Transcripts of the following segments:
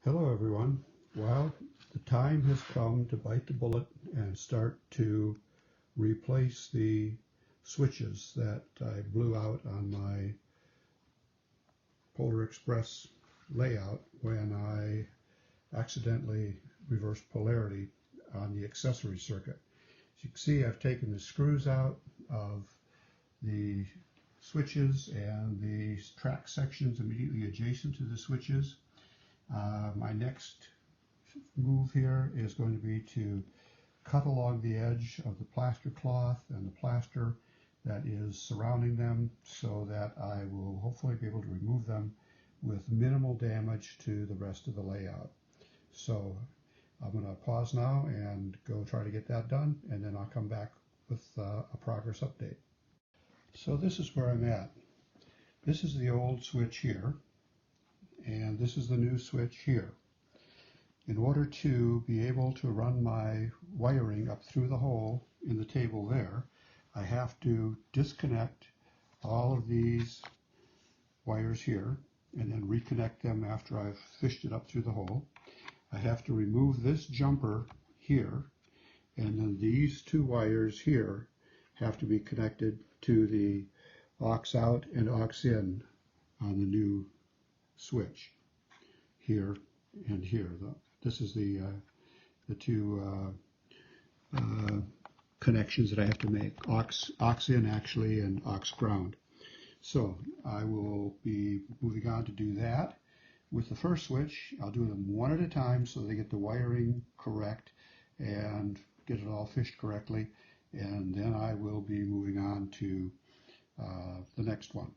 Hello everyone. Well, the time has come to bite the bullet and start to replace the switches that I blew out on my Polar Express layout when I accidentally reversed polarity on the accessory circuit. As you can see, I've taken the screws out of the switches and the track sections immediately adjacent to the switches. My next move here is going to be to cut along the edge of the plaster cloth and the plaster that is surrounding them so that I will hopefully be able to remove them with minimal damage to the rest of the layout. So I'm going to pause now and go try to get that done, and then I'll come back with a progress update. So this is where I'm at. This is the old switch here, and this is the new switch here. In order to be able to run my wiring up through the hole in the table there, I have to disconnect all of these wires here and then reconnect them after I've fished it up through the hole. I have to remove this jumper here, and then these two wires here have to be connected to the aux out and aux in on the new switch here and here. This is the two connections that I have to make, aux in actually and aux ground. So I will be moving on to do that. With the first switch, I'll do them one at a time so they get the wiring correct and get it all fished correctly, and then I will be moving on to the next one.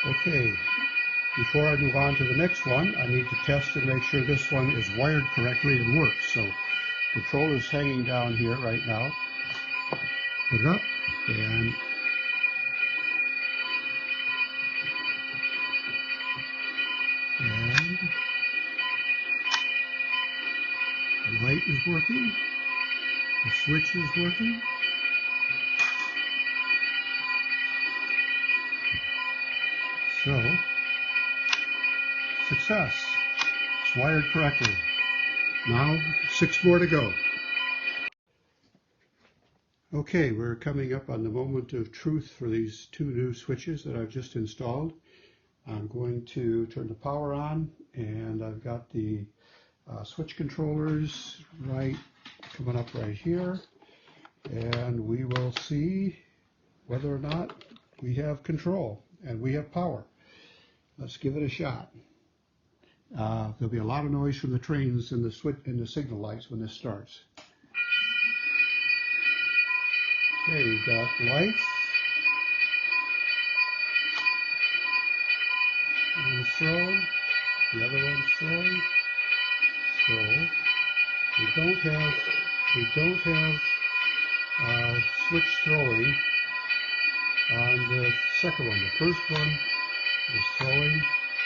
Okay, before I move on to the next one, I need to test and make sure this one is wired correctly and works. So the controller's hanging down here right now. Put it up, and the light is working, the switch is working. So, success. It's wired correctly. Now, 6 more to go. Okay, we're coming up on the moment of truth for these two new switches that I've just installed. I'm going to turn the power on, and I've got the switch controllers coming up right here, and we will see whether or not we have control and we have power. Let's give it a shot. There'll be a lot of noise from the trains and the signal lights when this starts. Okay, we've got lights. One's throwing, the other one's throwing. So we don't have switch throwing on the second one. The first one is throwing.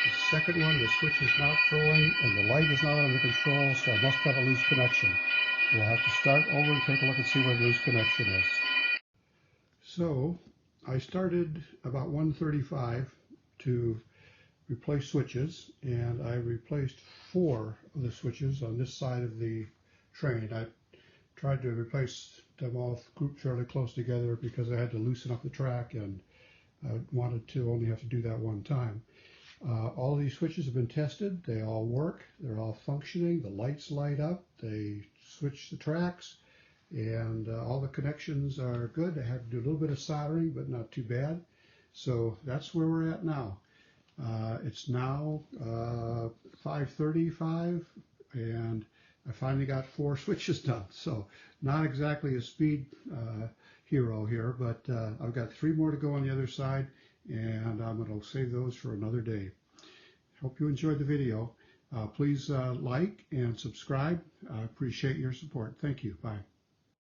The second one, the switch is not throwing, and the light is not under control, so I must have a loose connection. We'll have to start over and take a look and see where the loose connection is. So I started about 135 to replace switches, and I replaced 4 of the switches on this side of the train. I tried to replace them all grouped fairly close together because I had to loosen up the track, and I wanted to only have to do that one time. All of these switches have been tested. They all work. They're all functioning. The lights light up. They switch the tracks, and all the connections are good. I had to do a little bit of soldering, but not too bad. So that's where we're at now. It's now 5:35, and I finally got 4 switches done. So not exactly a speed hero here, but I've got 3 more to go on the other side, and I'm going to save those for another day. Hope you enjoyed the video. Please like and subscribe. I appreciate your support. Thank you. Bye.